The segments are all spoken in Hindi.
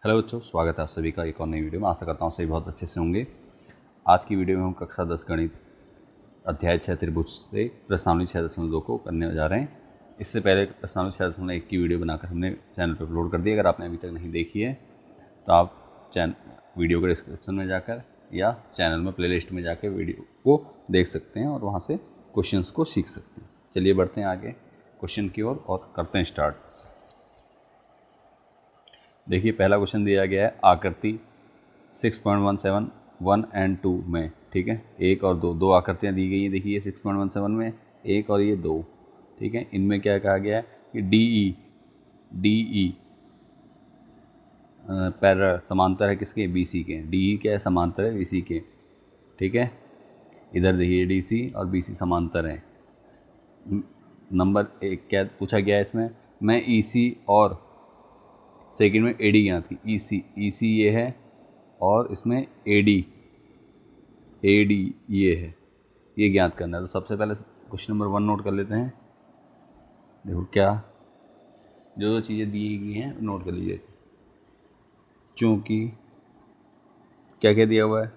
हेलो बच्चों, स्वागत है आप सभी का एक और नई वीडियो में। आशा करता हूँ सभी बहुत अच्छे से होंगे। आज की वीडियो में हम कक्षा 10 गणित अध्याय 6 त्रिभुज से प्रश्नावली 6.2 को करने जा रहे हैं। इससे पहले प्रश्नावली 6.1 की वीडियो बनाकर हमने चैनल पर अपलोड कर दी। अगर आपने अभी तक नहीं देखी है तो आप वीडियो के डिस्क्रिप्शन में जाकर या चैनल में प्लेलिस्ट में जाकर वीडियो को देख सकते हैं और वहाँ से क्वेश्चंस को सीख सकते हैं। चलिए बढ़ते हैं आगे क्वेश्चन की ओर और करते हैं स्टार्ट। देखिए, पहला क्वेश्चन दिया गया है आकृति 6.17 1 एंड 2 में। ठीक है, एक और दो आकृतियाँ दी गई हैं। देखिए 6.17 में एक और ये दो। ठीक है, इनमें क्या कहा गया है कि डी ई पैरेलल समांतर है किसके, बी सी के। डी ई क्या है, समांतर है बी सी के। ठीक है, इधर देखिए डी सी और बी सी समांतर हैं। नंबर एक क्या पूछा गया है इसमें, मैं ई सी और सेकंड में ए डी ज्ञात की। ई सी ये है और इसमें ए डी ये है, ये ज्ञात करना है। तो सबसे पहले क्वेश्चन नंबर 1 नोट कर लेते हैं। देखो क्या जो चीज़ें दी गई हैं नोट कर लीजिए। चूँकि क्या क्या दिया हुआ है,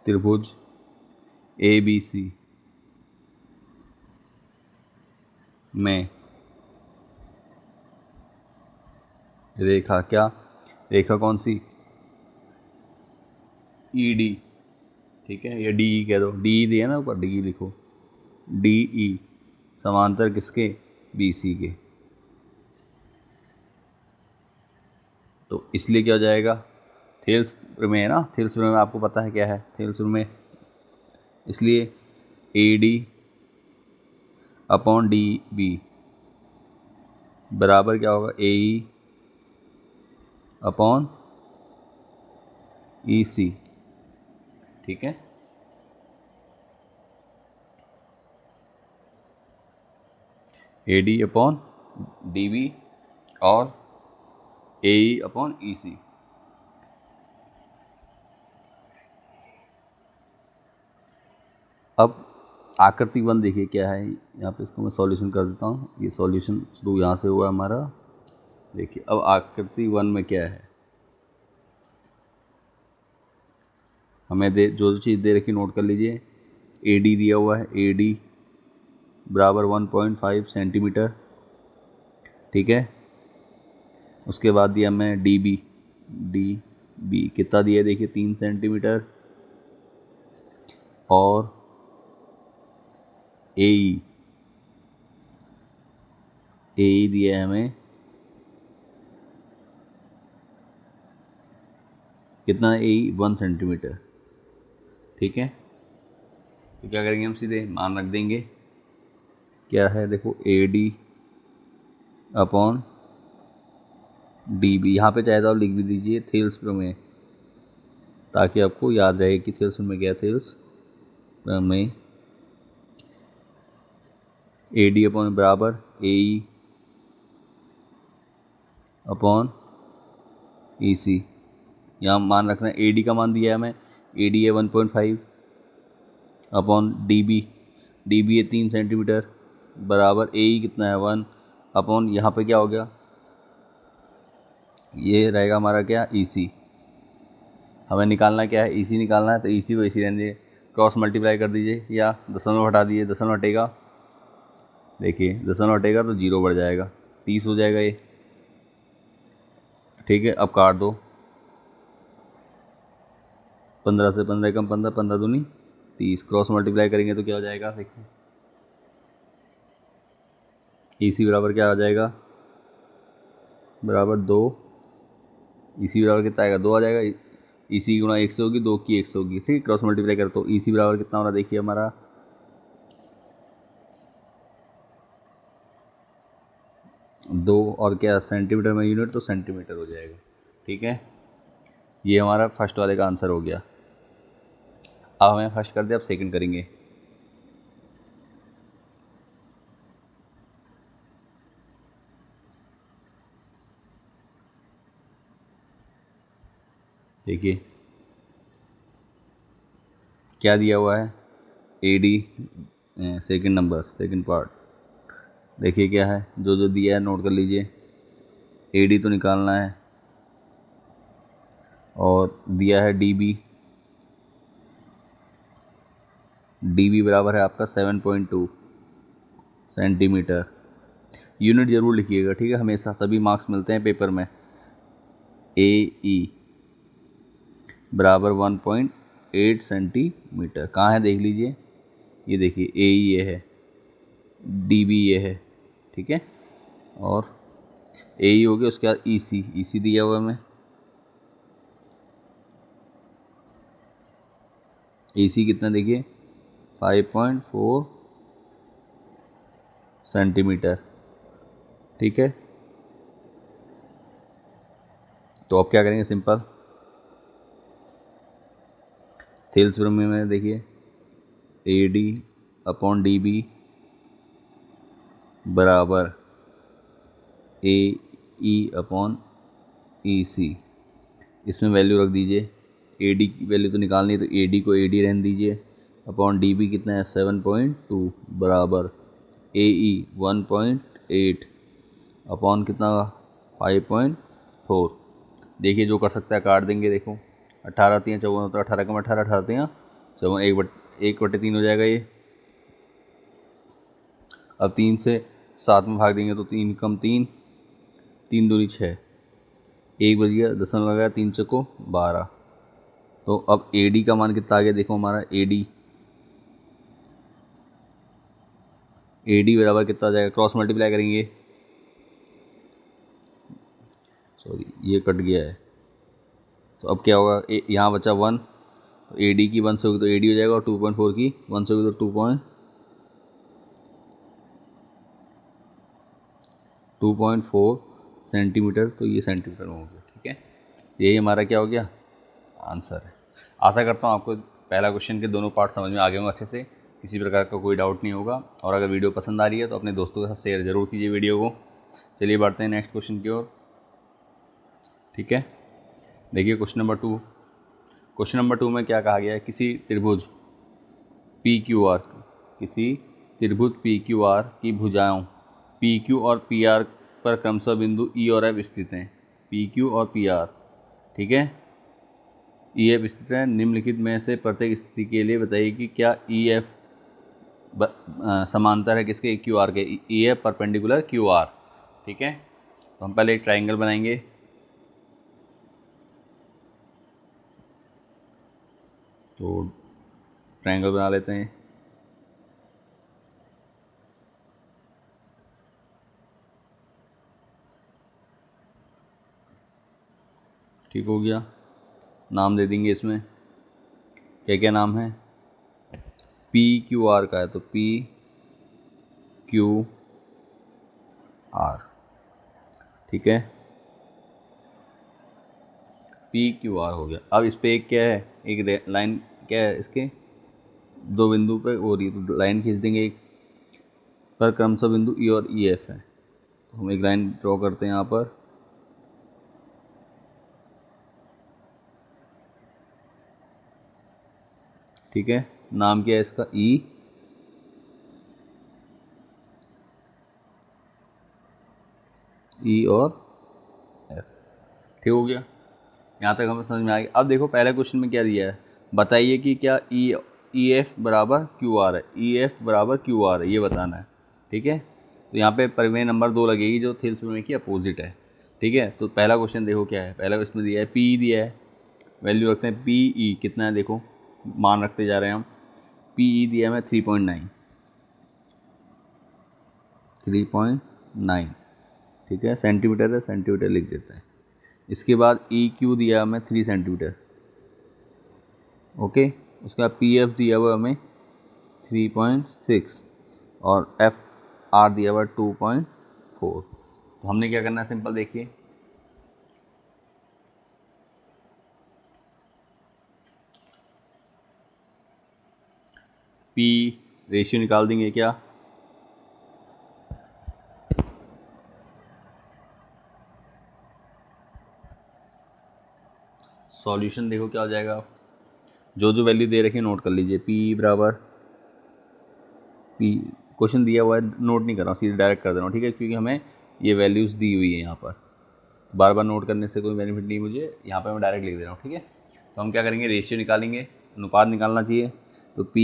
त्रिभुज ए बी सी में रेखा, क्या रेखा कौन सी, ई डी। ठीक है, या डी ई कह दो, डी ई दिया ना ऊपर, डी ई लिखो। डी ई समांतर किसके, बी सी के। तो इसलिए क्या हो जाएगा, थेल्स प्रमेय है ना, थेल्स प्रमेय में आपको पता है क्या है थेल्स प्रमेय। इसलिए A D upon D B बराबर क्या होगा, ए ई अपॉन ई सी। ठीक है, A D upon D B और ए ई अपॉन ई सी। अब आकृति 1 देखिए क्या है, यहाँ पे इसको मैं सॉल्यूशन कर देता हूँ। ये सॉल्यूशन शुरू यहाँ से हुआ हमारा। देखिए अब आकृति 1 में क्या है, हमें जो चीज़ दे रखी नोट कर लीजिए। ए डी दिया हुआ है, ए डी बराबर 1.5 सेंटीमीटर। ठीक है, उसके बाद दिया मैं डी बी कितना दिया, देखिए 3 सेंटीमीटर। और ए ई दिया है हमें कितना, ए ई 1 सेंटीमीटर। ठीक है, तो क्या करेंगे हम, सीधे मान रख देंगे। क्या है देखो, A D upon D B. यहाँ पे चाहे तो आप लिख भी दीजिए थेल्स प्रमेय, ताकि आपको याद रहे कि थेल्स में क्या, थेल्स प्रमेय। ए डी अपॉन बराबर ए ई अपॉन ई सी। यहाँ मान रखना है, ए डी का मान दिया है हमें, ए डी है 1.5 अपॉन डी बी है 3 सेंटीमीटर बराबर ए ई कितना है 1 अपॉन, यहाँ पे क्या हो गया, ये रहेगा हमारा क्या, ई सी। हमें निकालना क्या है, ई सी निकालना है। तो ई सी को इसी रहने दीजिए, क्रॉस मल्टीप्लाई कर दीजिए या दशमलव हटा दीजिए। दशमलव हटेगा, देखिए दशमलव हटेगा तो 0 बढ़ जाएगा, 30 हो जाएगा ये। ठीक है, अब काट दो, 15 से 15 कम 15, 15 दूनी 30। क्रॉस मल्टीप्लाई करेंगे तो क्या हो जाएगा, देखिए ई सी बराबर क्या आ जाएगा, बराबर 2। ई सी बराबर कितना आएगा, 2 आ जाएगा। ई सी गुणा 1 से होगी, 2 की 1 से होगी। ठीक, क्रॉस मल्टीप्लाई कर तो ई सी बराबर कितना हो रहा है, देखिए हमारा 2 और क्या सेंटीमीटर में यूनिट, तो सेंटीमीटर हो जाएगा। ठीक है, ये हमारा फर्स्ट वाले का आंसर हो गया। अब हमें फर्स्ट कर दिया, अब सेकंड करेंगे। देखिए क्या दिया हुआ है, A D second number second part. देखिए क्या है, जो जो दिया है नोट कर लीजिए। ए डी तो निकालना है, और दिया है डी बी बराबर है आपका 7.2 सेंटीमीटर। यूनिट ज़रूर लिखिएगा, ठीक है, हमेशा, तभी मार्क्स मिलते हैं पेपर में। ए बराबर 1.8 सेंटीमीटर कहाँ है देख लीजिए, ये देखिए ए ये है, डी ये है, ठीक है, और ए हो गया, उसके बाद ई सी दिया हुआ है हमें, AC कितना देखिए 5.4 सेंटीमीटर, ठीक है। तो अब क्या करेंगे, सिंपल थेल्स प्रमेय में देखिए AD अपॉन DB बराबर AE अपॉन EC। इसमें वैल्यू रख दीजिए, AD की वैल्यू तो निकालनी है, तो AD को AD रहने दीजिए, अपॉन DB कितना है 7.2 बराबर AE 1.8 अपॉन कितना 5.4। देखिए जो कर सकता है काट देंगे, देखो 18 3 54 होता है, 18 कम 18 18 3 54, 1/3 हो जाएगा ये। अब 3 से 7 में भाग देंगे तो 3 कम 3 3 दूनी 6, 1 बज गया, दशमलव लगाया, 3 चौको 12। तो अब AD का मान कितना आ गया, देखो हमारा AD बराबर कितना आ जाएगा, क्रॉस मल्टीप्लाई करेंगे, सॉरी ये कट गया है, तो अब क्या होगा, यहाँ बचा 1, तो AD की 1 से होगी तो AD हो जाएगा, और 2.4 की 1 से होगी तो 2.4 सेंटीमीटर, तो ये सेंटीमीटर में हो गया, ठीक है। यही हमारा क्या हो गया, आंसर है। आशा करता हूँ आपको पहला क्वेश्चन के दोनों पार्ट समझ में आ गए होंगे अच्छे से, किसी प्रकार का कोई डाउट नहीं होगा। और अगर वीडियो पसंद आ रही है तो अपने दोस्तों के साथ शेयर ज़रूर कीजिए वीडियो को। चलिए बढ़ते हैं नेक्स्ट क्वेश्चन की ओर, ठीक है। देखिए क्वेश्चन नंबर 2 में क्या कहा गया है, किसी त्रिभुज PQR की भुजाओं PQ और PR पर क्रमशः बिंदु E और F स्थित हैं। PQ और PR, ठीक है, EF स्थित है। निम्नलिखित में से प्रत्येक स्थिति के लिए बताइए कि क्या EF समांतर है किसके, QR के, EF परपेंडिकुलर QR, ठीक है। तो हम पहले एक ट्राइंगल बनाएंगे, तो ट्राइंगल बना लेते हैं। ठीक हो गया, नाम दे देंगे इसमें, क्या क्या नाम है, PQR का है तो PQR, ठीक है, PQR हो गया। अब इस पर एक क्या है, एक लाइन क्या है, इसके 2 बिंदु पे हो रही है, तो लाइन खींच देंगे एक पर, क्रमशः बिंदु E और EF है, तो हम एक लाइन ड्रॉ करते हैं यहाँ पर, ठीक है। नाम क्या है इसका, E और F, ठीक हो गया। यहाँ तक हमें समझ में आ गया। अब देखो पहले क्वेश्चन में क्या दिया है, बताइए कि क्या EF बराबर QR है, EF बराबर QR है, ये बताना है, ठीक है। तो यहाँ पे प्रमेय नंबर 2 लगेगी जो थेल्स प्रमेय की अपोजिट है, ठीक है। तो पहला क्वेश्चन देखो क्या है, पहला इसमें दिया है PE दिया है, वैल्यू रखते हैं PE कितना है, देखो मान रखते जा रहे हैं हम, PE दिया है हमें 3.9, ठीक है, सेंटीमीटर है, सेंटीमीटर लिख देते हैं। इसके बाद EQ दिया हमें 3 सेंटीमीटर, ओके। उसके बाद PF दिया हुआ हमें 3.6 और FR दिया हुआ 2.4। तो हमने क्या करना है, सिंपल देखिए, P रेशियो निकाल देंगे क्या, सॉल्यूशन देखो क्या हो जाएगा, जो जो वैल्यू दे रखी है नोट कर लीजिए। P बराबर P, क्वेश्चन दिया हुआ है, नोट नहीं कर रहा हूँ, सीधे डायरेक्ट कर दे रहा हूँ, ठीक है, क्योंकि हमें ये वैल्यूज़ दी हुई है यहाँ पर, बार बार नोट करने से कोई बेनिफिट नहीं मुझे, यहाँ पे मैं डायरेक्ट लिख दे रहा हूँ, ठीक है। तो हम क्या करेंगे, रेशियो निकालेंगे, अनुपात निकालना चाहिए। तो P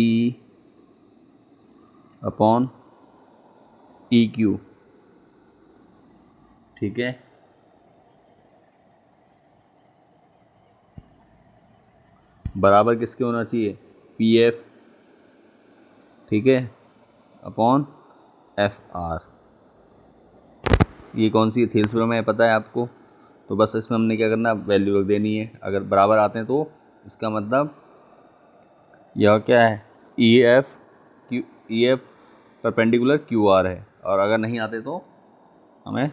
अपॉन EQ, ठीक है, बराबर किसके होना चाहिए, PF, ठीक है, अपॉन FR। ये कौन सी है, थेल्स प्रमेय है, पता है आपको। तो बस इसमें हमने क्या करना, वैल्यू रख देनी है। अगर बराबर आते हैं तो इसका मतलब यह क्या है, EF परपेंडिकुलर QR है, और अगर नहीं आते तो हमें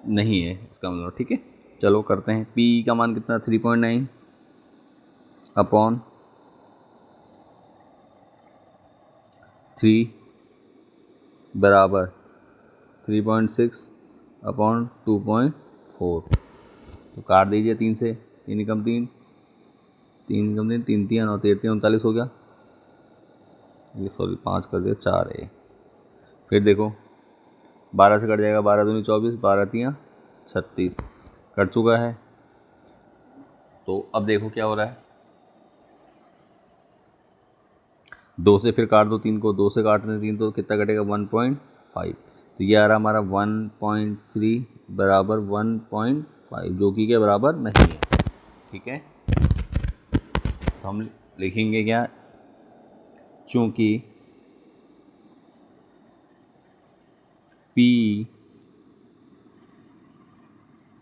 नहीं है इसका मतलब, ठीक है। चलो करते हैं। P का मान कितना, 3.9 अपॉन 3 बराबर 3.6 अपॉन 2.4। तो काट दीजिए 3 से, 3 कम 3, 3 कम 3, 3 3 और 13 39 हो गया। ये सॉरी 5 कर दिया, 4 है। फिर देखो 12 से कट जाएगा, 12 दूनी 24, 12 3 36, कट चुका है। तो अब देखो क्या हो रहा है, 2 से फिर काट दो 3 को, 2 से काटने 3 तो कितना कटेगा, 1.5। तो ये आ रहा हमारा 1.3 बराबर 1.5, जो कि क्या बराबर नहीं है, ठीक है। तो हम लिखेंगे क्या, चूँकि P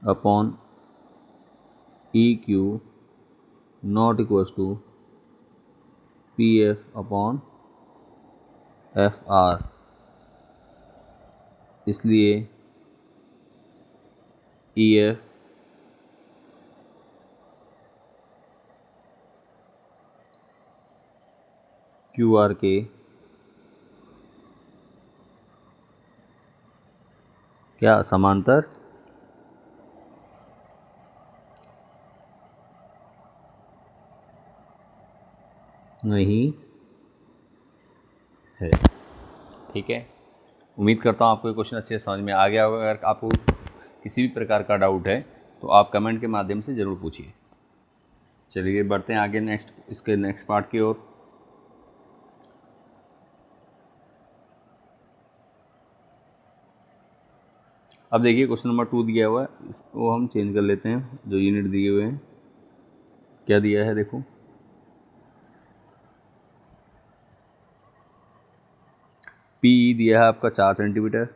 upon EQ not equals to PF upon FR, इसलिए EF QR के क्या समांतर नहीं है, ठीक है। उम्मीद करता हूँ आपको ये क्वेश्चन अच्छे से समझ में आ गया होगा। अगर आपको किसी भी प्रकार का डाउट है तो आप कमेंट के माध्यम से ज़रूर पूछिए। चलिए बढ़ते हैं आगे इसके नेक्स्ट पार्ट की ओर। अब देखिए क्वेश्चन नंबर 2 दिया हुआ है, इसको हम चेंज कर लेते हैं। जो यूनिट दिए हुए हैं, क्या दिया है देखो, PE दिया है आपका 4 सेंटीमीटर।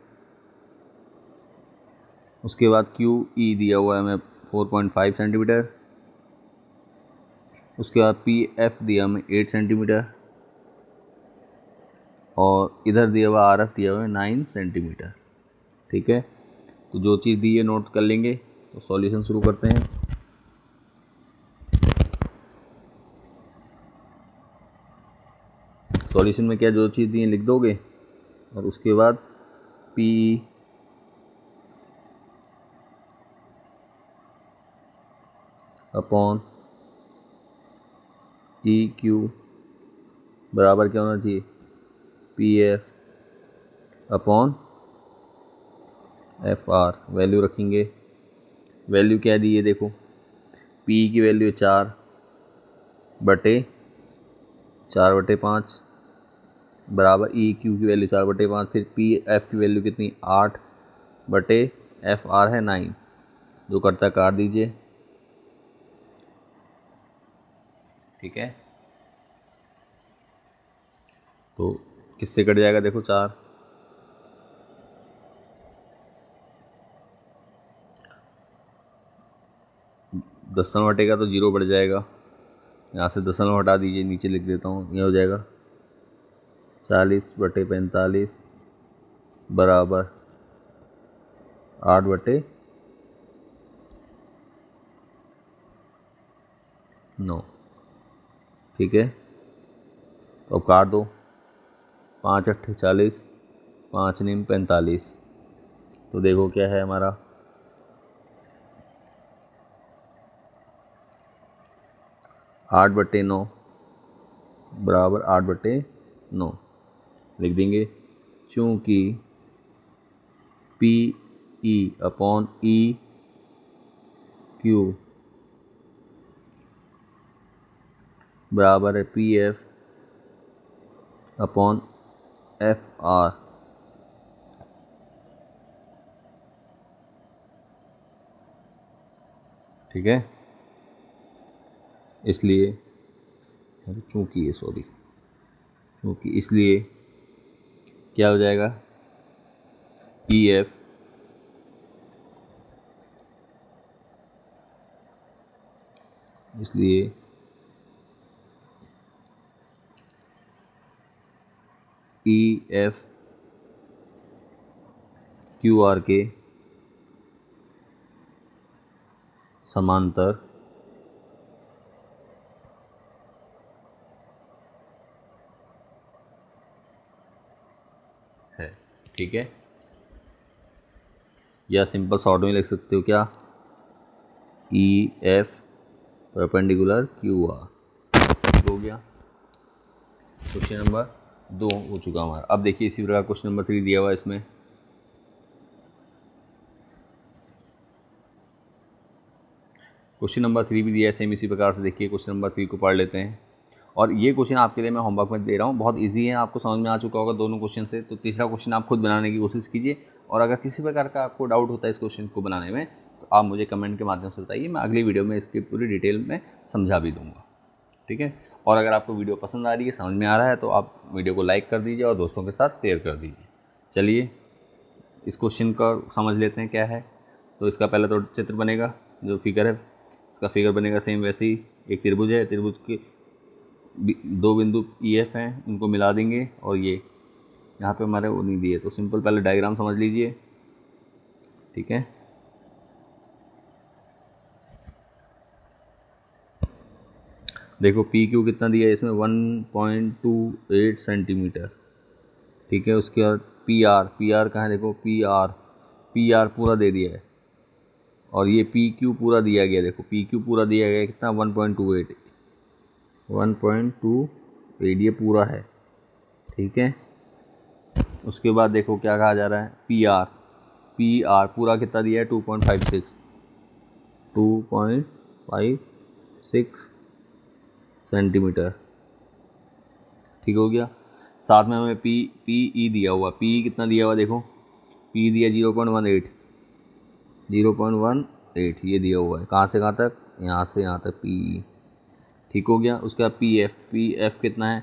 उसके बाद QE दिया हुआ है हमें 4.5 सेंटीमीटर। उसके बाद PF दिया हमें 8 सेंटीमीटर, और इधर दिया हुआ RF दिया हुआ है 9 सेंटीमीटर, ठीक है। तो जो चीज़ दी है नोट कर लेंगे। तो सॉल्यूशन शुरू करते हैं। सॉल्यूशन में क्या जो चीज़ दी है लिख दोगे, और उसके बाद PE अपॉन EQ बराबर क्या होना चाहिए, PF अपॉन FR। वैल्यू रखेंगे। वैल्यू क्या दी है देखो, PE की वैल्यू 4/5 बराबर EQ की वैल्यू 4/5, फिर PF की वैल्यू कितनी, 8/FR है 9। जो करता काट दीजिए, ठीक है। तो किससे कट जाएगा देखो, 4, 10 हटेगा तो 0 बढ़ जाएगा। यहाँ से 10 हटा दीजिए, नीचे लिख देता हूँ, ये हो जाएगा 40/45 बराबर 8/9, ठीक है। तो अब काट दो, 5 8 40, 5 9 45। तो देखो क्या है हमारा, 8/9 बराबर 8/9 लिख देंगे। चूँकि PE अपॉन क्यू बराबर है P F upon F R. ठीक है, इसलिए चूँकि इसलिए क्या हो जाएगा, पी एफ इसलिए ई एफ क्यू आर के समांतर है। ठीक है, या सिंपल शॉर्ट में लिख सकते हो क्या, E F perpendicular Q R. हो गया, क्वेश्चन नंबर 2 हो चुका हमारा। अब देखिए इसी प्रकार क्वेश्चन नंबर 3 दिया हुआ है इसमें। क्वेश्चन नंबर 3 भी दिया है सेम इसी प्रकार से। देखिए क्वेश्चन नंबर 3 को पढ़ लेते हैं। और ये क्वेश्चन आपके लिए मैं होमवर्क में दे रहा हूँ, बहुत इजी है, आपको समझ में आ चुका होगा दोनों क्वेश्चन से। तो तीसरा क्वेश्चन आप खुद बनाने की कोशिश कीजिए, और अगर किसी प्रकार का आपको डाउट होता है इस क्वेश्चन को बनाने में तो आप मुझे कमेंट के माध्यम से बताइए, मैं अगली वीडियो में इसकी पूरी डिटेल में समझा भी दूँगा। ठीक है, और अगर आपको वीडियो पसंद आ रही है, समझ में आ रहा है, तो आप वीडियो को लाइक कर दीजिए और दोस्तों के साथ शेयर कर दीजिए। चलिए इस क्वेश्चन का समझ लेते हैं क्या है। तो इसका पहले तो चित्र बनेगा, जो फिगर है इसका फिगर बनेगा सेम वैसे ही। एक त्रिभुज है, त्रिभुज के 2 बिंदु ई एफ हैं, इनको मिला देंगे, और ये यहाँ पे हमारे वो नहीं दिए, तो सिंपल पहले डायग्राम समझ लीजिए। ठीक है, देखो पी क्यू कितना दिया है इसमें, 1.28 सेंटीमीटर। ठीक है, उसके बाद पी आर कहाँ है, देखो पी आर पूरा दे दिया है, और ये पी क्यू पूरा दिया गया, देखो पी क्यू पूरा दिया गया कितना, 1.28 ये पूरा है। ठीक है, उसके बाद देखो क्या कहा जा रहा है, पी आर पूरा कितना दिया है, 2.56 सेंटीमीटर। ठीक हो गया, साथ में हमें पी ई दिया हुआ, पी कितना दिया हुआ, देखो पी दिया 0.18 ये दिया हुआ है, कहाँ से कहाँ तक, यहाँ से यहाँ तक पी। ठीक हो गया, उसके बाद पी एफ कितना है,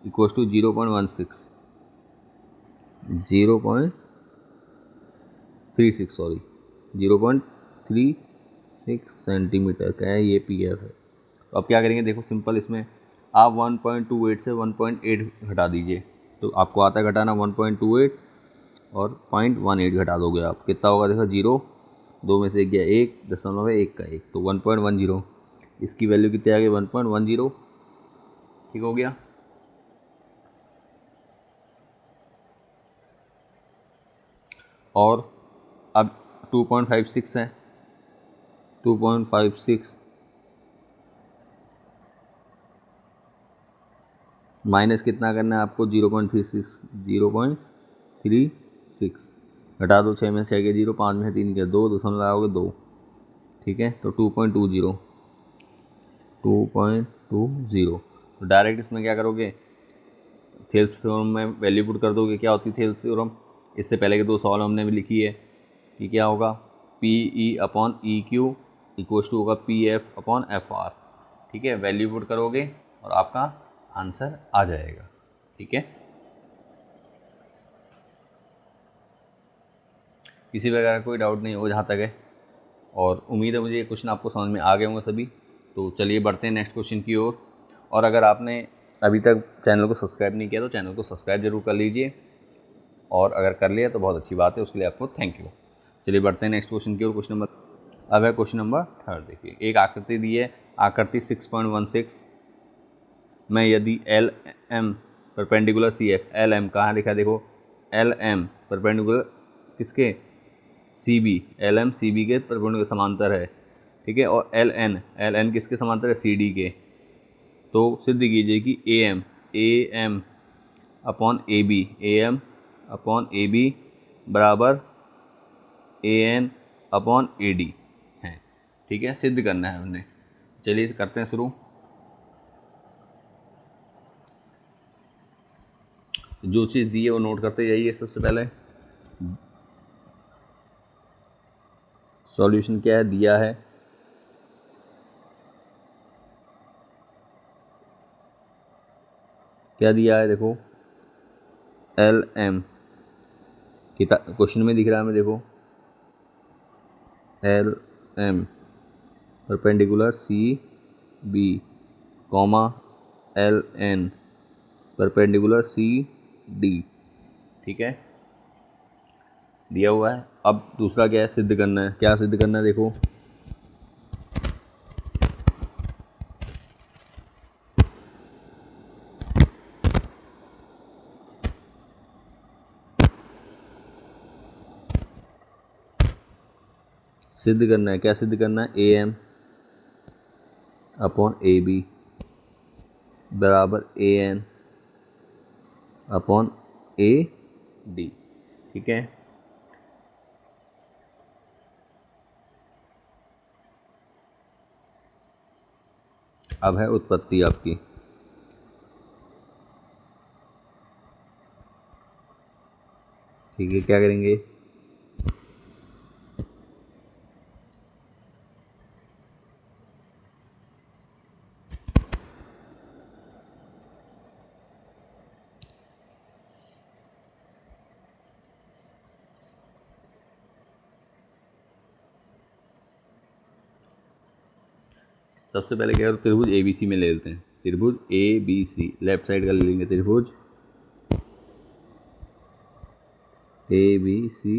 इक्वल्स टू 0.36 सेंटीमीटर का है ये पी एफ है। तो अब क्या करेंगे, देखो सिंपल, इसमें आप 1.28 से 1.8 घटा दीजिए, तो आपको आता है घटाना 1.28 और 0.18 घटा दोगे आप, कितना होगा, देखो 0, 2 में से 1 गया 1.1 का 1, तो 1.10, इसकी वैल्यू कितनी आ गई, 1.10। ठीक हो गया, और अब 2.56 है, 2.56 माइनस कितना करना है आपको, 0.36 घटा दो, 6 में से 6 गया 0, 5 में से 3 गया 2, दशमलव लगाओगे 2। ठीक है, तो 2.20 तो डायरेक्ट इसमें क्या करोगे, थेल्स थ्योरम में वैल्यू पुट कर दोगे। क्या होती है थेल्स थ्योरम, इससे पहले के 2 सवाल हमने भी लिखी है कि क्या होगा, P E upon E Q equals to होगा P F upon F R. ठीक है, वैल्यू पुट करोगे और आपका आंसर आ जाएगा। ठीक है, किसी प्रकार का कोई डाउट नहीं हो जहाँ तक है, और उम्मीद है मुझे ये क्वेश्चन आपको समझ में आ गए होंगे सभी। तो चलिए बढ़ते हैं नेक्स्ट क्वेश्चन की ओर। और अगर आपने अभी तक चैनल को सब्सक्राइब नहीं किया तो चैनल को सब्सक्राइब जरूर कर लीजिए, और अगर कर लिया तो बहुत अच्छी बात है, उसके लिए आपको थैंक यू। चलिए बढ़ते हैं नेक्स्ट क्वेश्चन की ओर। क्वेश्चन नंबर अब है क्वेश्चन नंबर 3। देखिए एक आकृति दी है, आकृति 6.16 में यदि L M perpendicular C F, L M कहाँ लिखा है, देखो एल एम परपेंडिकुलर किसके, C B, L M C B के परपेंडिकुलर समांतर है। ठीक है, और एल एन किसके समांतर है, सी डी के। तो सिद्ध कीजिए कि A M upon A B बराबर A N upon A D है। ठीक है, सिद्ध करना है हमने। चलिए करते हैं शुरू। जो चीज़ दी है वो नोट करते जाइए। सबसे पहले सॉल्यूशन क्या है, दिया है क्या दिया है, देखो एल एम क्वेश्चन में दिख रहा है हमें, देखो L M perpendicular C B comma L N perpendicular C D. ठीक है, दिया हुआ है। अब दूसरा क्या है, सिद्ध करना है। क्या सिद्ध करना है, देखो सिद्ध करना है। क्या सिद्ध करना है, A M upon A B बराबर A N upon A D. ठीक है, अब है उत्पत्ति आपकी। ठीक है, क्या करेंगे, सबसे पहले क्या करो, त्रिभुज ए बी सी में ले लेते हैं। त्रिभुज A B C left side का ले लेंगे, त्रिभुज ए बी सी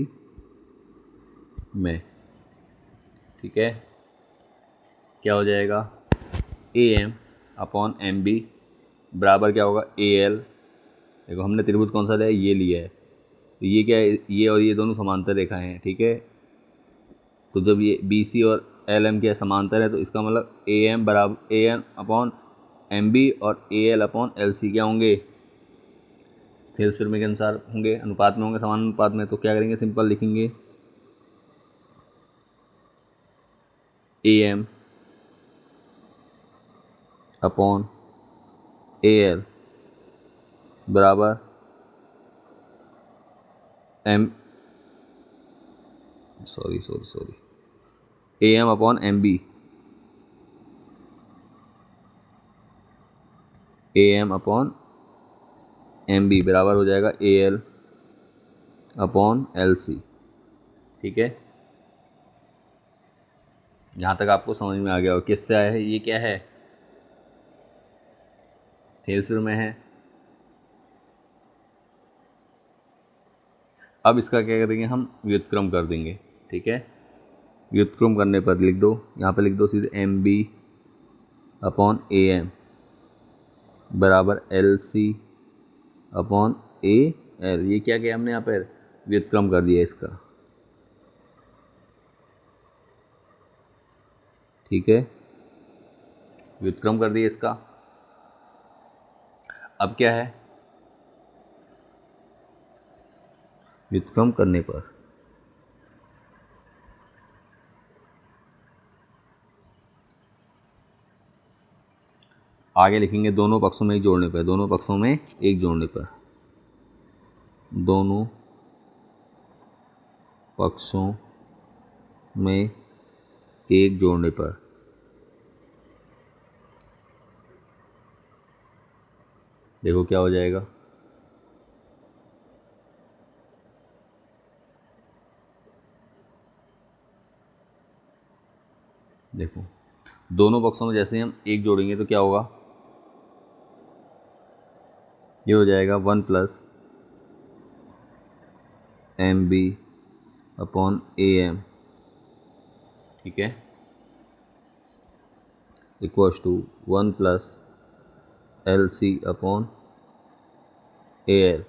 में। ठीक है, क्या हो जाएगा, A M upon M B बराबर क्या होगा, ए एल। देखो हमने त्रिभुज कौन सा लिया है, ये लिया है। तो ये क्या है, ये और ये दोनों समांतर रेखाएं हैं। ठीक है, तो जब ये बी सी और एल एम के समांतर है तो इसका मतलब ए एम बराबर A N upon M B और A L upon L C क्या होंगे, थेल्स प्रमेय के अनुसार होंगे, अनुपात में होंगे, समान अनुपात में। तो क्या करेंगे, सिंपल लिखेंगे A M upon A L बराबर M sorry A M upon M B, A M upon M B बराबर हो जाएगा A L upon L C. ठीक है, जहाँ तक आपको समझ में आ गया हो किससे आया है, ये क्या है, थेल्सपुर में है। अब इसका क्या करेंगे, हम व्युत्क्रम कर देंगे। ठीक है, व्युत्क्रम करने पर लिख दो, यहाँ पे लिख दो सीधे M B upon A M बराबर L C upon A L. ये क्या किया हमने यहाँ पर, व्युत्क्रम कर दिया इसका। ठीक है, व्युत्क्रम कर दिया इसका। अब क्या है, व्युत्क्रम करने पर आगे लिखेंगे दोनों पक्षों में एक जोड़ने पर, दोनों पक्षों में एक जोड़ने पर, दोनों पक्षों में एक जोड़ने पर। देखो क्या हो जाएगा, देखो दोनों पक्षों में जैसे हम एक जोड़ेंगे तो क्या होगा, ये हो जाएगा 1 plus M B upon A M. ठीक है, equals to 1 plus L C upon A L.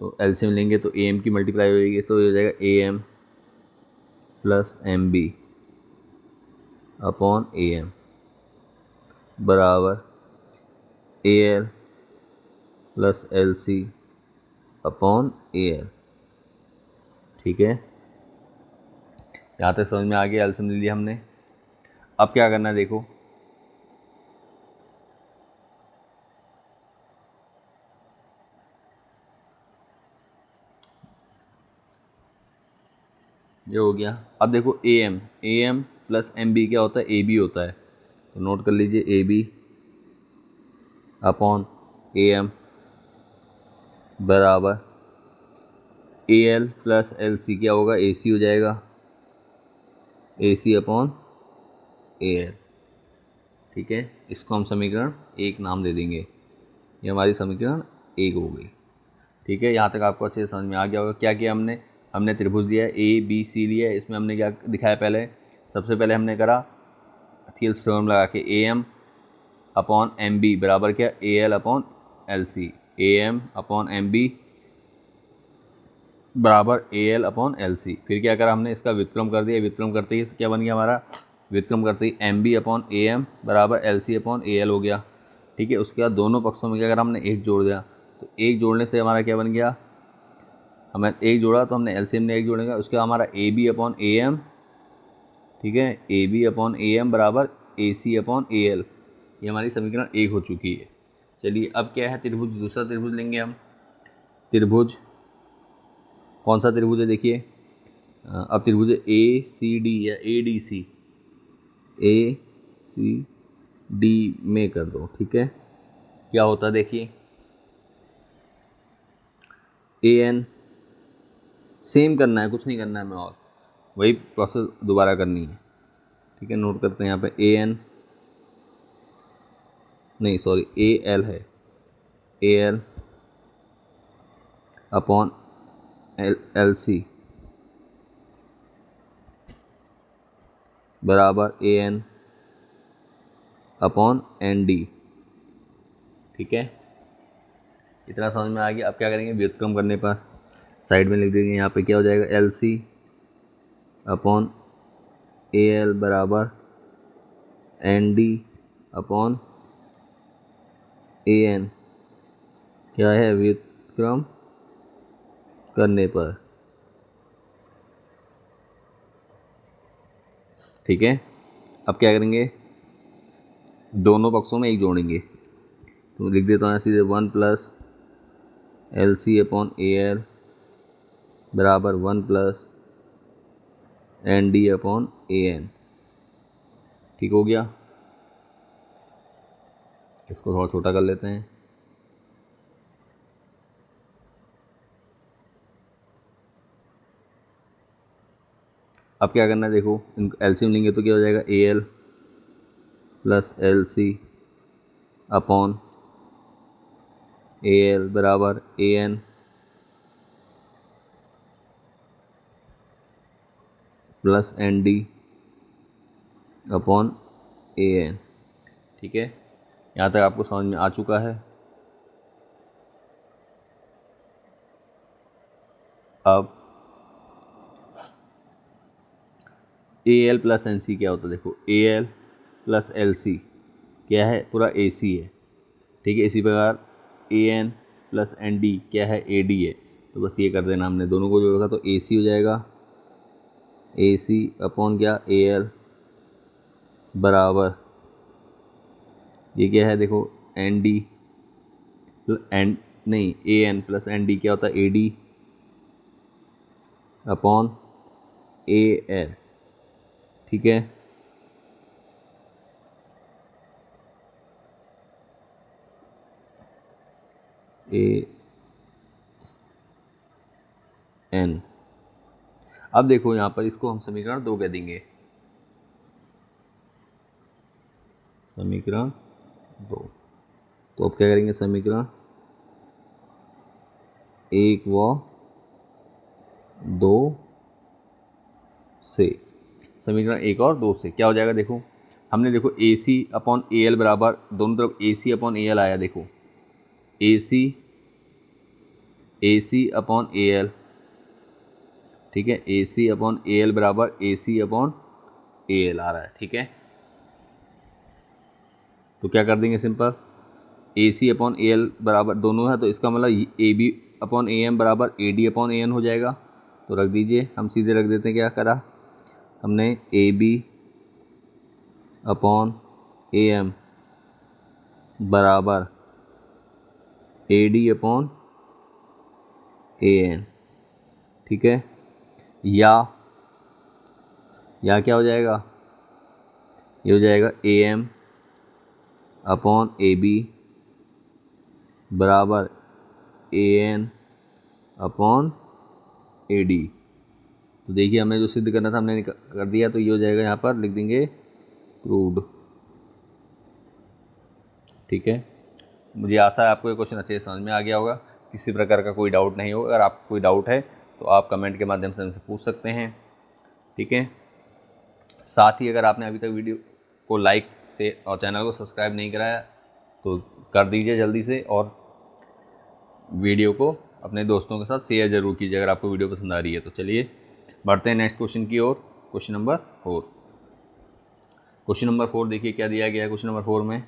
तो एलसीएम लेंगे तो ए एम की मल्टीप्लाई हो जाएगी, तो ये हो जाएगा A M plus M B upon A M बराबर A L plus L C upon A L. ठीक है, यहाँ तक समझ में आ गया, एलसीएम ले लिया हमने। अब क्या करना है देखो, ये हो गया। अब देखो A M plus M B क्या होता है, ए बी होता है। तो नोट कर लीजिए A B upon A M बराबर A L plus L C क्या होगा, ए सी हो जाएगा, ए सी अपॉन ए एल। ठीक है, इसको हम समीकरण एक नाम दे देंगे, ये हमारी समीकरण एक हो गई। ठीक है, यहाँ तक आपको अच्छे से समझ में आ गया होगा। क्या किया हमने, हमने त्रिभुज लिया है, ए बी सी लिया है। इसमें हमने क्या दिखाया, पहले सबसे पहले हमने करा थियल्स थ्योरम लगा के A M upon M B बराबर क्या, A L upon L C, A M upon M B बराबर A L upon L C. फिर क्या करा हमने, इसका व्युत्क्रम कर दिया, व्युत्क्रम करते ही क्या बन गया हमारा, व्युत्क्रम करते ही M B upon A M बराबर L C upon A L हो गया। ठीक है, उसके बाद दोनों पक्षों में क्या करा हमने, एक जोड़ दिया। तो एक जोड़ने से हमारा क्या बन गया, हमें एक जोड़ा तो हमने एलसीएम ने एक जोड़ेगा, उसके बाद हमारा A B upon A M, ठीक है, A B upon A M बराबर A C upon A L. ये हमारी समीकरण एक हो चुकी है। चलिए अब क्या है, त्रिभुज, दूसरा त्रिभुज लेंगे हम। त्रिभुज कौन सा त्रिभुज है देखिए, अब त्रिभुज ए सी डी या A D C, A C D में कर दो। ठीक है, क्या होता है देखिए, ए एन सेम करना है, कुछ नहीं करना है, मैं और वही प्रोसेस दोबारा करनी है। ठीक है, नोट करते हैं यहाँ पे ए एन, नहीं सॉरी ए एल है, A L upon L L C बराबर A N upon N D. ठीक है, इतना समझ में आ गया। अब क्या करेंगे, व्युत्क्रम करने पर साइड में लिख देंगे, यहाँ पे क्या हो जाएगा, L C upon A L बराबर N D upon A N, क्या है, व्युत्क्रम करने पर। ठीक है, अब क्या करेंगे, दोनों पक्षों में एक जोड़ेंगे। तो लिख देता हूँ सीधे 1 plus L C upon A L बराबर 1 plus N D upon A N. ठीक हो गया, इसको थोड़ा छोटा कर लेते हैं। अब क्या करना है देखो, एलसीएम लेंगे तो क्या हो जाएगा, A L plus L C upon A L बराबर A N plus N D upon A N. ठीक है, यहाँ तक आपको समझ में आ चुका है। अब A L plus N C क्या होता है देखो, A L plus L C क्या है, पूरा ए सी है। ठीक है, इसी प्रकार ए एन प्लस एन डी क्या है, ए डी है। तो बस ये कर देना, हमने दोनों को जोड़ा तो ए सी हो जाएगा, ए सी अपॉन क्या, ए एल बराबर ये क्या है देखो, एन डी एन नहीं ए एन प्लस एन डी क्या होता है, A D upon A L. ठीक है, ए एन। अब देखो यहाँ पर इसको हम समीकरण 2 कह देंगे, समीकरण 2। तो अब क्या करेंगे, समीकरण 1 व 2 से, समीकरण 1 और 2 से क्या हो जाएगा देखो, हमने देखो ए सी अपॉन ए एल बराबर दोनों तरफ ए सी अपॉन ए एल आया, देखो ए सी अपॉन ए एल। ठीक है, ए सी अपॉन ए एल बराबर A C upon A L आ रहा है। ठीक है, तो क्या कर देंगे, simple A C upon A L बराबर दोनों है, तो इसका मतलब A B upon A M बराबर A D upon A N हो जाएगा। तो रख दीजिए, हम सीधे रख देते हैं, क्या करा हमने, A B upon A M बराबर A D upon A N. ठीक है, या क्या हो जाएगा, ये हो जाएगा A M upon A B बराबर A N upon A D. तो देखिए हमें जो सिद्ध करना था हमने कर दिया, तो ये हो जाएगा, यहाँ पर लिख देंगे प्रूव्ड। ठीक है, मुझे आशा है आपको ये क्वेश्चन अच्छे से समझ में आ गया होगा, किसी प्रकार का कोई डाउट नहीं होगा। अगर आपको कोई डाउट है तो आप कमेंट के माध्यम से हमसे पूछ सकते हैं। ठीक है, साथ ही अगर आपने अभी तक वीडियो को लाइक से और चैनल को सब्सक्राइब नहीं कराया तो कर दीजिए जल्दी से, और वीडियो को अपने दोस्तों के साथ शेयर ज़रूर कीजिए अगर आपको वीडियो पसंद आ रही है। तो चलिए बढ़ते हैं नेक्स्ट क्वेश्चन की ओर। Question number 4। क्वेश्चन नंबर 4 देखिए क्या दिया गया है। क्वेश्चन नंबर 4 में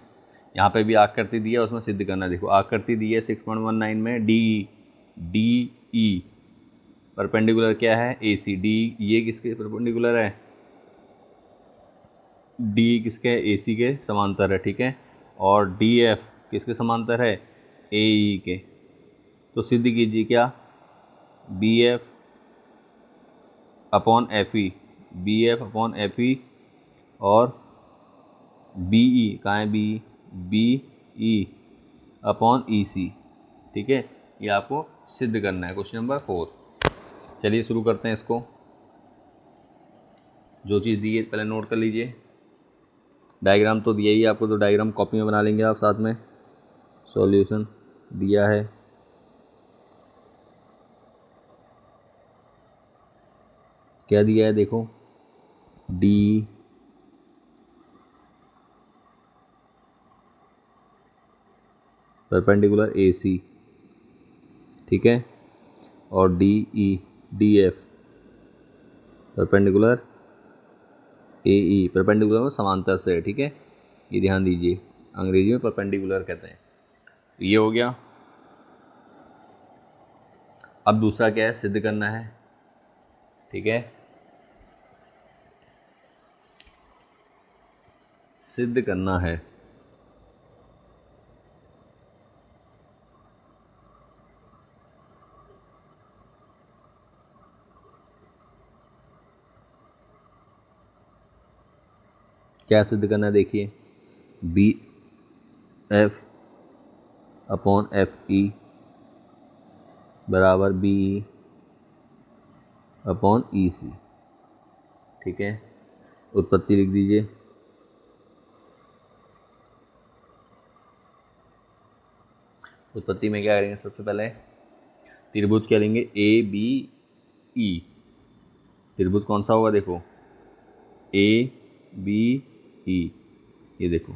यहाँ पे भी आकृति दी है, उसमें सिद्ध करना। देखो आकृति दी है 6.19 में डी ई परपेंडिकुलर क्या है, ए सी। डी ये किसके परपेंडिकुलर है, डी किसके, ए सी के समांतर है। ठीक है, और डी एफ किसके समांतर है, ए ई के। तो सिद्ध कीजिए क्या, B F upon F E, B F upon F E और बी ई कहाँ है, B E upon E C. ठीक है, ये आपको सिद्ध करना है क्वेश्चन नंबर 4। चलिए शुरू करते हैं इसको। जो चीज़ दी है पहले नोट कर लीजिए। डायग्राम तो दिया ही है आपको, तो डायग्राम कॉपी में बना लेंगे आप साथ में। सॉल्यूशन दिया है, क्या दिया है देखो, डी परपेंडिकुलर ए सी। ठीक है, और D E D F perpendicular A E, perpendicular में समांतर से है। ठीक है, ये ध्यान दीजिए, अंग्रेजी में परपेंडिकुलर कहते हैं। तो ये हो गया। अब दूसरा क्या है, सिद्ध करना है। ठीक है, सिद्ध करना है। क्या सिद्ध करना है देखिए, B F upon F E बराबर B E upon E C. ठीक है, उत्पत्ति लिख दीजिए। उत्पत्ति में क्या करेंगे, सबसे पहले त्रिभुज क्या लेंगे, ए बी ई। त्रिभुज कौन सा होगा देखो, ए बी ई, ये देखो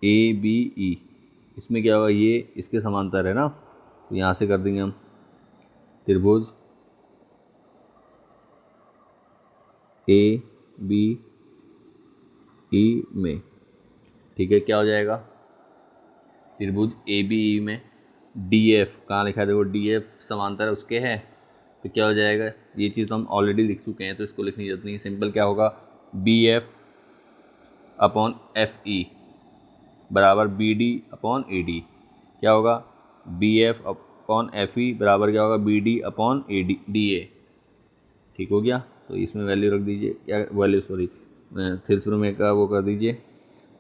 ए बी ई, इसमें क्या होगा, ये इसके समांतर है ना, तो यहाँ से कर देंगे हम त्रिभुज ए बी ई में। ठीक है, क्या हो जाएगा, त्रिभुज ए बी ई में डी एफ कहाँ लिखा है देखो, डी एफ समांतर उसके है, तो क्या हो जाएगा, ये चीज़ तो हम ऑलरेडी लिख चुके हैं तो इसको लिखने की जरूरत नहीं। सिंपल क्या होगा, B F upon F E बराबर B D upon A D. क्या होगा, B F upon F E बराबर क्या होगा, B D upon A D A. ठीक हो गया, तो इसमें वैल्यू रख दीजिए, क्या वैल्यू, सॉरी थिल्सपुर में का वो कर दीजिए।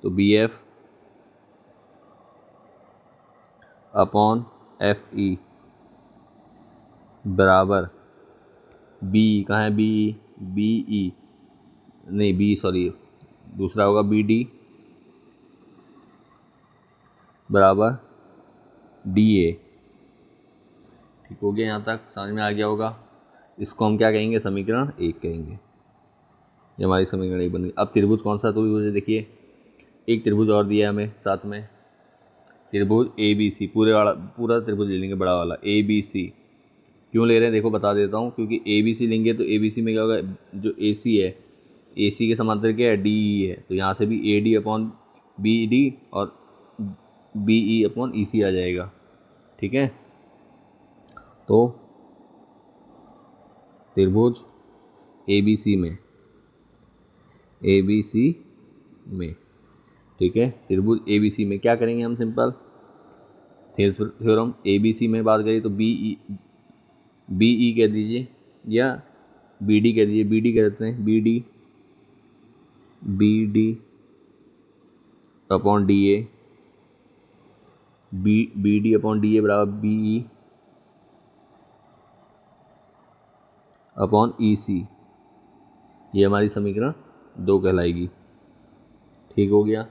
तो B F upon F E बराबर बी कहाँ है, बी ई नहीं, बी सॉरी दूसरा होगा, बी डी बराबर डी ए। ठीक हो गया, यहाँ तक समझ में आ गया होगा। इसको हम क्या कहेंगे, समीकरण 1 कहेंगे। ये हमारी समीकरण 1 बन गई। अब त्रिभुज कौन सा त्रिभुज है देखिए, एक त्रिभुज और दिया है हमें साथ में, त्रिभुज ए बी सी। पूरा त्रिभुज ले लेंगे बड़ा वाला, ए बी सी। क्यों ले रहे हैं देखो बता देता हूँ, क्योंकि ए बी सी लेंगे तो ए बी सी में क्या होगा, जो ए सी है, ए सी के समांतर क्या है, डी ई है, तो यहाँ से भी A D upon B D और B E upon E C आ जाएगा। ठीक है, तो त्रिभुज ए बी सी में ए बी सी में। ठीक है, त्रिभुज ABC में क्या करेंगे हम, सिंपल थेल्स थ्योरम। ABC में बात करिए तो BE कह दीजिए या BD कह दीजिए। BD कह देते हैं, BD upon DA, BD upon DA बराबर BE अपॉन EC। ये हमारी समीकरण 2 कहलाएगी। ठीक हो गया।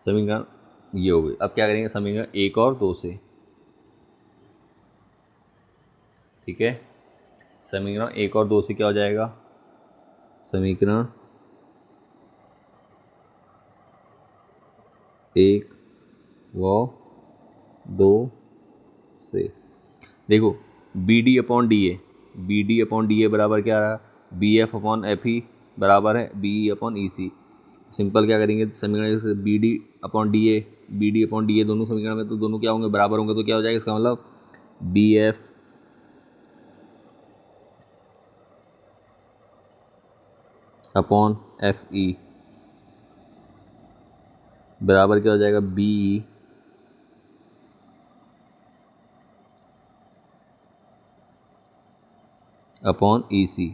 समीकरण ये हो गई। अब क्या करेंगे, समीकरण 1 और 2 से। ठीक है, समीकरण 1 और 2 से क्या हो जाएगा, समीकरण 1 व 2 से देखो, BD अपॉन DA बराबर क्या रहा, BF अपॉन FE बराबर है BE अपॉन EC। सिंपल क्या करेंगे, समीकरण से BD अपॉन DA दोनों समीकरण में तो दोनों क्या होंगे, बराबर होंगे। तो क्या हो जाएगा इसका मतलब, BF अपॉन FE बराबर क्या हो जाएगा, BE अपॉन EC।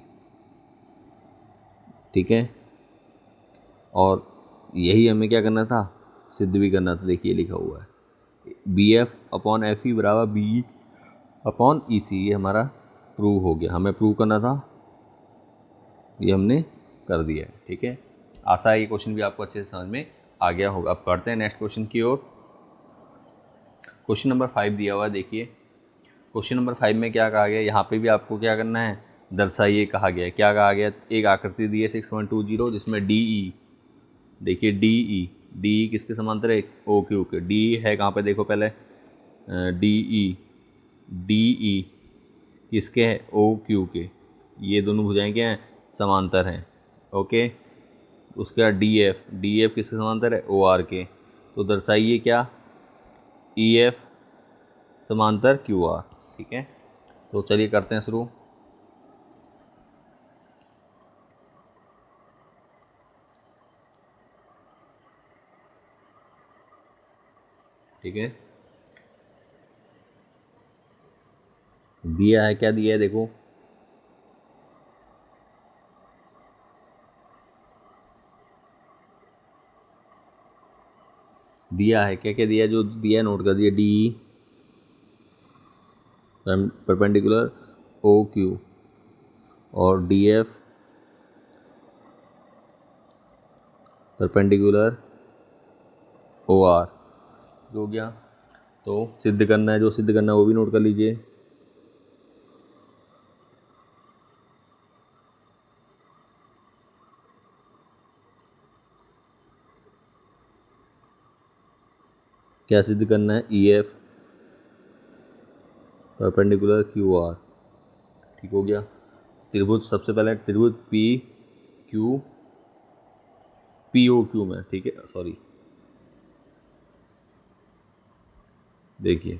ठीक है, और यही हमें क्या करना था, सिद्ध भी करना था। देखिए लिखा हुआ है BF अपॉन FE बराबर BE अपॉन EC। ये हमारा प्रूव हो गया, हमें प्रूव करना था, ये हमने कर दिया है। ठीक है, आशा है ये क्वेश्चन भी आपको अच्छे से समझ में आ गया होगा। अब पढ़ते हैं नेक्स्ट क्वेश्चन की ओर। क्वेश्चन नंबर 5 दिया हुआ है, देखिए क्वेश्चन नंबर 5 में क्या कहा गया, यहाँ पे भी आपको क्या करना है, दर्शाइए कहा गया है। क्या कहा गया, एक आकृति दी है 6.20 जिसमें DE, देखिए DE किसके समांतर है, OQ के। DE है कहाँ पे, देखो पहले DE किसके है, OQ के। ये दोनों भुजाएं क्या हैं, समांतर हैं। ओके, उसके बाद DF किसके समांतर है, OR के। तो दर्शाइए क्या, EF समांतर QR। ठीक है, तो चलिए करते हैं शुरू। ठीक है, दिया है, क्या दिया है देखो, दिया है, क्या क्या दिया है, जो दिया है नोट कर दिया। DE परपेंडिकुलर OQ और DF परपेंडिकुलर OR। हो गया, तो सिद्ध करना है, जो सिद्ध करना है वो भी नोट कर लीजिए। क्या सिद्ध करना है, EF परपेंडिकुलर QR। ठीक हो गया, त्रिभुज सबसे पहले त्रिभुज POQ में। ठीक है, सॉरी, देखिए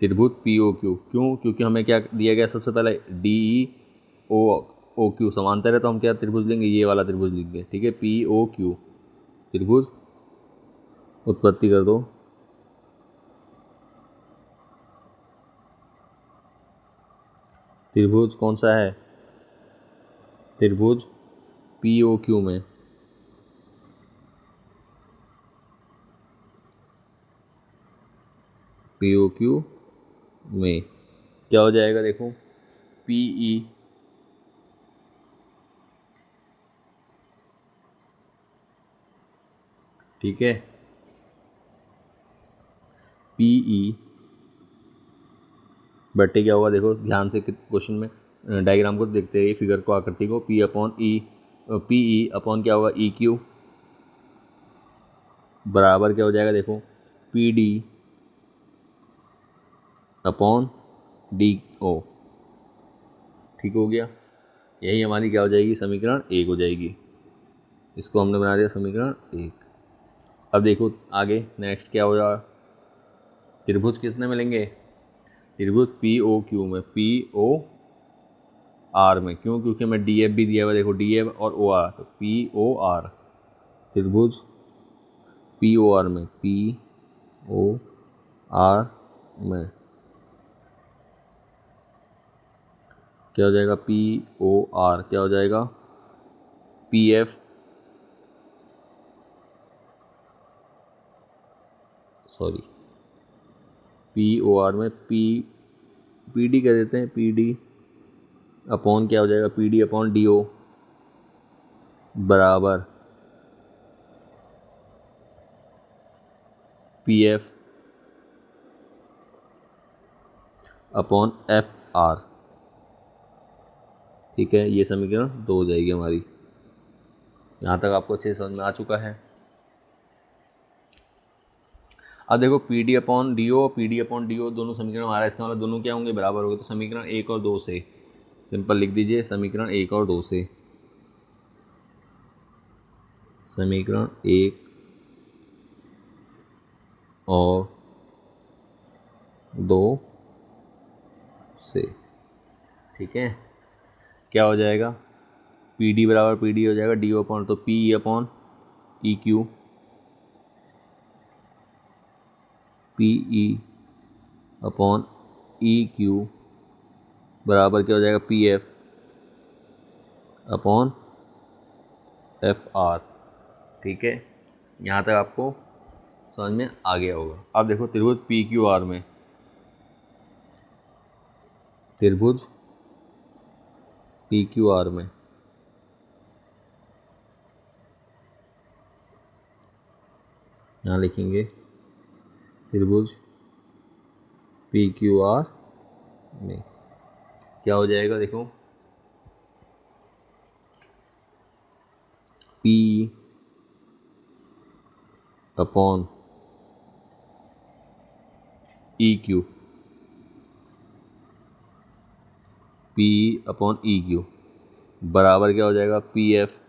त्रिभुज POQ, क्यों, क्योंकि हमें क्या दिया गया, सबसे पहले DEOQ समांतर है, तो हम क्या त्रिभुज लेंगे, ये वाला त्रिभुज लेंगे। ठीक है, POQ त्रिभुज उत्पत्ति कर दो। त्रिभुज कौन सा है, त्रिभुज POQ में POQ में क्या हो जाएगा, देखो PE ठीक है, PE बट्टे क्या होगा, देखो ध्यान से क्वेश्चन में डायग्राम को देखते रहिए, फिगर को, आकृति को। PE अपॉन क्या होगा, EQ बराबर क्या हो जाएगा, देखो PD अपॉन DO। ठीक हो गया, यही हमारी क्या हो जाएगी, समीकरण 1 हो जाएगी। इसको हमने बना दिया समीकरण 1। अब देखो आगे नेक्स्ट क्या हो जाएगा, त्रिभुज कितने मिलेंगे, त्रिभुज पी ओ क्यू में, पी ओ आर में, क्यों, क्योंकि मैं डी एफ भी दिया हुआ, देखो डी एफ और ओ आर, तो पी ओ आर, त्रिभुज पी ओ आर में, पी ओ आर में क्या हो जाएगा, पी ओ आर क्या हो जाएगा, P F, sorry P O R में पी डी कह देते हैं, पी डी अपॉन क्या हो जाएगा, P D upon D O बराबर P F upon F R. ठीक है, ये समीकरण 2 हो जाएगी हमारी। यहाँ तक आपको अच्छे से समझ में आ चुका है। अब देखो P D upon D O, P D upon D O दोनों समीकरण हमारा, इसका मतलब दोनों क्या होंगे, बराबर होंगे। तो समीकरण 1 और 2 से सिंपल लिख दीजिए, समीकरण 1 और 2 से, समीकरण 1 और 2 से, ठीक है, क्या हो जाएगा, पी डी बराबर पी डी हो जाएगा डी ओ अपॉन, तो P E upon E Q, P E upon E Q बराबर क्या हो जाएगा, P F upon F R. ठीक है, यहाँ तक आपको समझ में आ गया होगा। अब देखो त्रिभुज पी क्यू आर में, त्रिभुज पी क्यू आर में यहाँ लिखेंगे त्रिभुज पी क्यू आर में क्या हो जाएगा, देखो P upon E Q, P upon E Q बराबर क्या हो जाएगा, P F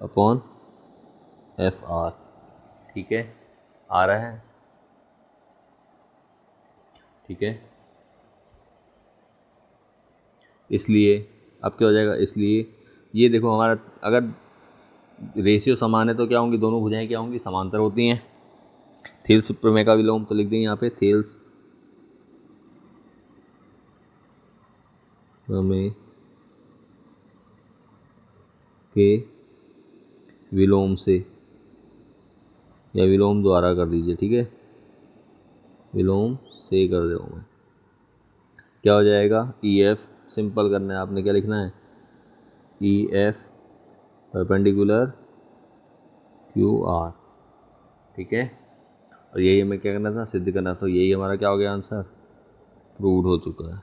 upon F R. ठीक है, आ रहा है, ठीक है। इसलिए अब क्या हो जाएगा, इसलिए ये देखो हमारा अगर रेशियो समान है तो क्या होंगी, दोनों भुजाएं क्या होंगी, समांतर होती हैं। थेल्स प्रमेय का विलोम तो लिख देंगे यहाँ पे, थेल्स प्रमेय के विलोम से या विलोम द्वारा कर दीजिए, ठीक है, विलोम से कर दो मैं, क्या हो जाएगा, ई एफ, सिंपल करना है आपने, क्या लिखना है, E F perpendicular Q R. ठीक है, और यही हमें क्या करना था, सिद्ध करना था। यही हमारा क्या हो गया, आंसर प्रूव्ड हो चुका है।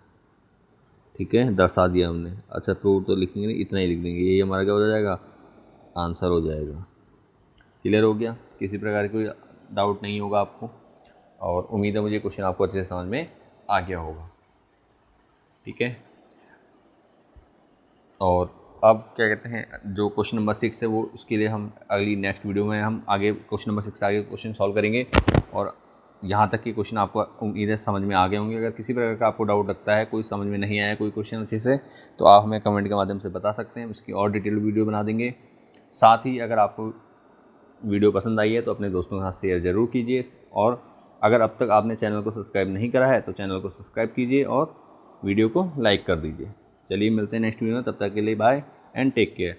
ठीक है, दर्शा दिया हमने। अच्छा, प्रूव तो लिखेंगे नहीं, इतना ही लिख देंगे, यही हमारा क्या हो जाएगा, आंसर हो जाएगा। क्लियर हो गया, किसी प्रकार की कोई डाउट नहीं होगा आपको, और उम्मीद है मुझे क्वेश्चन आपको अच्छे से समझ में आ गया होगा। ठीक है, और अब क्या कहते हैं, जो क्वेश्चन नंबर 6 है वो उसके लिए हम अगली नेक्स्ट वीडियो में हम आगे क्वेश्चन नंबर 6 से आगे क्वेश्चन सॉल्व करेंगे। और यहाँ तक कि क्वेश्चन आपको उम्मीद है समझ में आ गए होंगे। अगर किसी प्रकार का आपको डाउट लगता है, कोई समझ में नहीं आया कोई क्वेश्चन अच्छे से, तो आप हमें कमेंट के माध्यम से बता सकते हैं, उसकी और डिटेल वीडियो बना देंगे। साथ ही अगर आपको वीडियो पसंद आई है तो अपने दोस्तों के साथ शेयर ज़रूर कीजिए, और अगर अब तक आपने चैनल को सब्सक्राइब नहीं करा है तो चैनल को सब्सक्राइब कीजिए और वीडियो को लाइक कर दीजिए। चलिए मिलते हैं नेक्स्ट वीडियो में, तब तक के लिए बाय एंड टेक केयर।